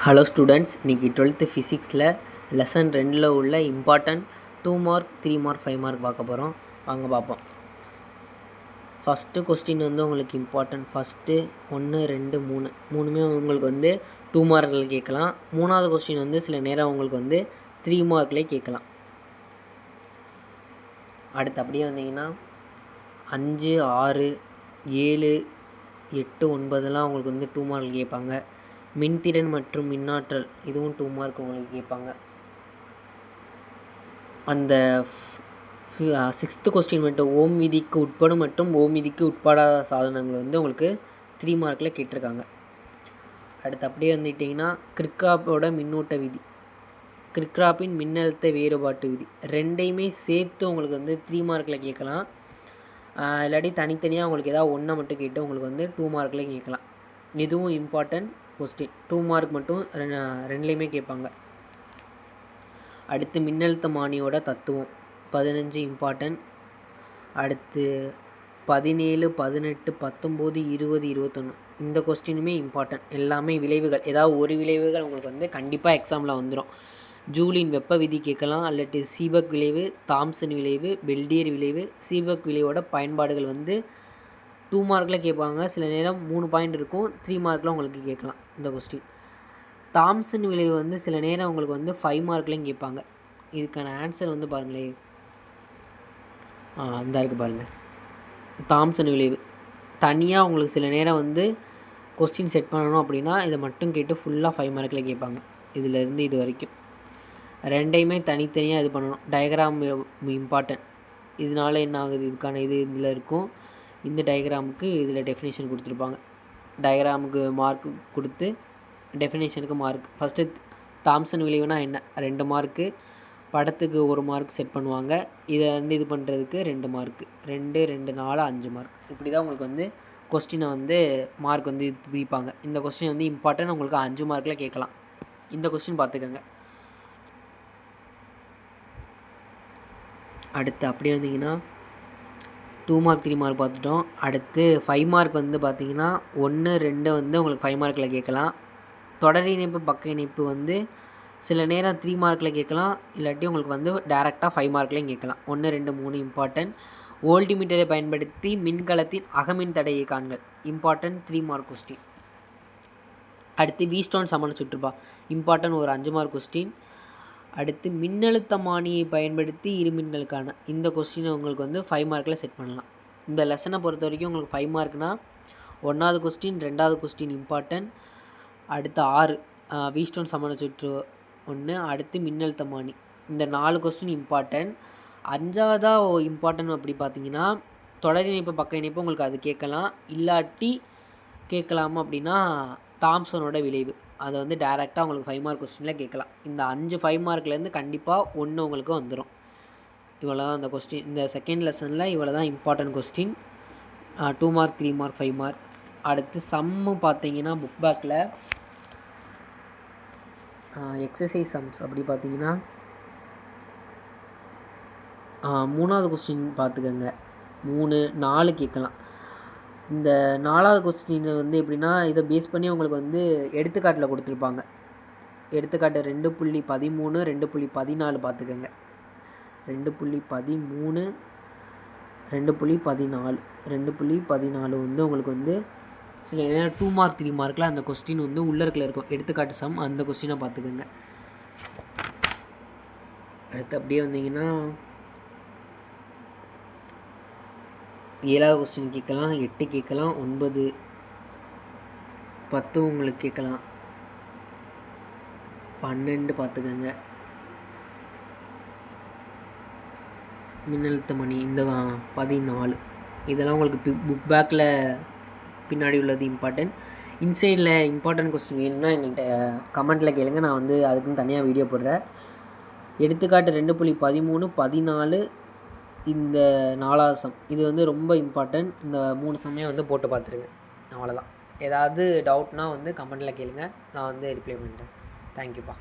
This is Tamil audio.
ஹலோ ஸ்டூடெண்ட்ஸ், இன்றைக்கி 12th ஃபிசிக்ஸில் லெசன் 2ல் உள்ள இம்பார்ட்டன்ட் 2 மார்க் 3 மார்க் 5 மார்க் பார்க்க போகிறோம். வாங்க பார்ப்போம். ஃபஸ்ட்டு கொஸ்டின் வந்து உங்களுக்கு இம்பார்ட்டன்ட். ஃபஸ்ட்டு 1 2 3 மூணுமே உங்களுக்கு வந்து 2 மார்க்கில் கேட்கலாம். மூணாவது கொஸ்டின் வந்து சில நேரம் உங்களுக்கு வந்து 3 மார்க்லேயே கேட்கலாம். அடுத்து அப்படியே வந்தீங்கன்னா 5 6 7 8 9லாம் உங்களுக்கு வந்து 2 மார்க் கேட்பாங்க. மின்திறன் மற்றும் மின்னாற்றல் இதுவும் 2 மார்க் உங்களுக்கு கேட்பாங்க. அந்த 6th கொஸ்டின் மட்டும் ஓம் விதிக்கு உட்படும் மற்றும் ஓம் விதிக்கு உட்படாத சாதனங்கள் வந்து உங்களுக்கு 3 மார்க்கில் கேட்டிருக்காங்க. அடுத்து அப்படியே வந்துட்டிங்கன்னா கிர்ச்சாஃப்போட மின்னூட்ட விதி, கிர்ச்சாஃப்பின் மின்னழுத்த வேறுபாட்டு விதி ரெண்டையுமே சேர்த்து உங்களுக்கு வந்து 3 மார்க்கில் கேட்கலாம். இல்லாட்டி தனித்தனியாக உங்களுக்கு ஏதாவது ஒன்றை மட்டும் கேட்டு உங்களுக்கு வந்து 2 மார்க்கில் கேட்கலாம். இதுவும் இம்பார்ட்டன்ட் கொஸ்டின். 2 மார்க் மட்டும் ரெண்டுலேயுமே கேட்பாங்க. அடுத்து மின்னழுத்தமானியோட தத்துவம் 15 இம்பார்ட்டன்ட். அடுத்து 17 18 19 20 21 இந்த கொஸ்டினுமே இம்பார்ட்டன்ட். எல்லாமே விளைவுகள், ஏதாவது ஒரு விளைவுகள் உங்களுக்கு வந்து கண்டிப்பாக எக்ஸாமில் வந்துடும். ஜூலின் வெப்ப விதி கேட்கலாம், அல்லது சீபக் விளைவு, தாம்சன் விளைவு, பெல்டியர் விளைவு. சீபக் விளைவோட பயன்பாடுகள் வந்து 2 மார்க்கில் கேட்பாங்க. சில நேரம் 3 பாயிண்ட் இருக்கும், 3 மார்க்கில் உங்களுக்கு கேட்கலாம் இந்த கொஸ்டின். தாம்சன் விளைவு வந்து சில நேரம் உங்களுக்கு வந்து 5 மார்க்லேயும் கேட்பாங்க. இதுக்கான ஆன்சர் வந்து பாருங்களேன், அந்த இருக்குது பாருங்கள். தாம்சன் விளைவு தனியாக உங்களுக்கு சில நேரம் வந்து கொஸ்டின் செட் பண்ணணும் அப்படின்னா இதை மட்டும் கேட்டு ஃபுல்லாக 5 மார்க்கில் கேட்பாங்க. இதிலேருந்து இது வரைக்கும் ரெண்டையுமே தனித்தனியாக இது பண்ணணும். Diagram important. இதனால என்ன ஆகுது, இதுக்கான இது இதில் இருக்கும். இந்த டயக்ராமுக்கு இதில் டெஃபினேஷன் கொடுத்துருப்பாங்க. டயக்ராமுக்கு மார்க் கொடுத்து டெஃபினேஷனுக்கு மார்க். ஃபஸ்ட்டு தாம்சன் விளைவுனா என்ன 2 மார்க்கு, படத்துக்கு 1 மார்க் செட் பண்ணுவாங்க. இதை வந்து இது பண்ணுறதுக்கு 2 மார்க்கு, 2 2 4 5 மார்க். இப்படி தான் உங்களுக்கு வந்து கொஸ்டினை வந்து மார்க் வந்து பிரிப்பாங்க. இந்த கொஸ்டின் வந்து இம்பார்ட்டன்ட், உங்களுக்கு 5 மார்க்கில் கேட்கலாம். இந்த கொஸ்டின் பார்த்துக்கோங்க. அடுத்து அப்படியே வந்தீங்கன்னா 2 மார்க் 3 மார்க் பார்த்துட்டோம். அடுத்து 5 மார்க் வந்து பார்த்தீங்கன்னா 1 2 வந்து உங்களுக்கு 5 மார்க்கில் கேட்கலாம். தொடர் இணைப்பு பக்க இணைப்பு வந்து சில நேரம் 3 மார்க்கில் கேட்கலாம், இல்லாட்டி உங்களுக்கு வந்து டேரெக்டாக 5 மார்க்லேயும் கேட்கலாம். 1 2 3 இம்பார்ட்டன்ட். வோல்டிமீட்டரை பயன்படுத்தி மின்கலத்தின் அகமின் தடையை காண்கள் இம்பார்ட்டன்ட், 3 மார்க் கொஸ்டின். அடுத்து வீஸ்டோன் சமண சுற்றுப்பா இம்பார்ட்டன்ட், ஒரு 5 மார்க் கொஸ்டின். அடுத்து மின்னழுத்தமானியை பயன்படுத்தி இருமின்களுக்கான இந்த கொஸ்டினை உங்களுக்கு வந்து 5 மார்க்கில் செட் பண்ணலாம். இந்த லெசனை பொறுத்த வரைக்கும் உங்களுக்கு 5 மார்க்னால் 1வது கொஸ்டின் 2வது கொஸ்டின் இம்பார்ட்டன்ட். அடுத்து 6 வீஸ்டோன் சமண சுற்று 1, அடுத்து மின்னழுத்தமானி, இந்த 4 கொஸ்டின் இம்பார்ட்டன்ட். 5வதாக இம்பார்ட்டன்ட் அப்படி பார்த்தீங்கன்னா தொடர் இணைப்பு பக்க இணைப்பு உங்களுக்கு அது கேட்கலாம். இல்லாட்டி கேட்கலாமா அப்படின்னா தாம்சனோட விளைவு, அதை வந்து டேரெக்டாக உங்களுக்கு 5 மார்க் கொஸ்டினில் கேட்கலாம். இந்த 5 மார்க்லேருந்து கண்டிப்பாக 1 உங்களுக்கு வந்துடும். இவ்வளோ தான் அந்த கொஸ்டின். இந்த செகண்ட் லெசனில் இவ்வளோ தான் important question. 2 mark 3 mark 5 mark. அடுத்து சம்மு பார்த்தீங்கன்னா புக் பேக்கில் எக்ஸசைஸ் சம்ஸ் அப்படி பார்த்தீங்கன்னா 3வது கொஸ்டின் பார்த்துக்கோங்க. 3 4 கேட்கலாம். இந்த 4வது கொஸ்டின் வந்து எப்படின்னா இதை பேஸ் பண்ணி உங்களுக்கு வந்து எடுத்துக்காட்டில் கொடுத்துருப்பாங்க. எடுத்துக்காட்டு 2.13 2.14 பார்த்துக்கோங்க. 2.13 2.14 2.14 வந்து உங்களுக்கு வந்து சில நேரம் 2 மார்க் 3 மார்க்கில் அந்த கொஸ்டின் வந்து உள்ளர்க்கில் இருக்கும். எடுத்துக்காட்டு சம் அந்த கொஸ்டினை பார்த்துக்கோங்க. அடுத்து அப்படியே வந்தீங்கன்னா 7வது கொஸ்டின் கேட்கலாம், 8 கேட்கலாம், 9 10 உங்களுக்கு கேட்கலாம், 12 பார்த்துக்கோங்க. மின்னழுத்த மணி இந்த 14 இதெல்லாம் உங்களுக்கு புக் பேக்கில் பின்னாடி உள்ளது இம்பார்ட்டன்ட். இன்சைடில் இம்பார்ட்டன்ட் கொஸ்டின் வேணும்னா எங்கள்கிட்ட கமெண்ட்டில் கேளுங்க, நான் வந்து அதுக்குன்னு தனியாக வீடியோ போடுறேன். எடுத்துக்காட்டு 2.13 14 இந்த 4வது சம் இது வந்து ரொம்ப இம்பார்ட்டன்ட். இந்த 3 சம்மையும் வந்து போட்டு பார்த்துருங்க. அவ்வளோதான். ஏதாவது டவுட்னால் வந்து கமெண்ட்டில் கேளுங்க, நான் வந்து ரிப்ளை பண்ணுறேன். தேங்க்யூப்பா.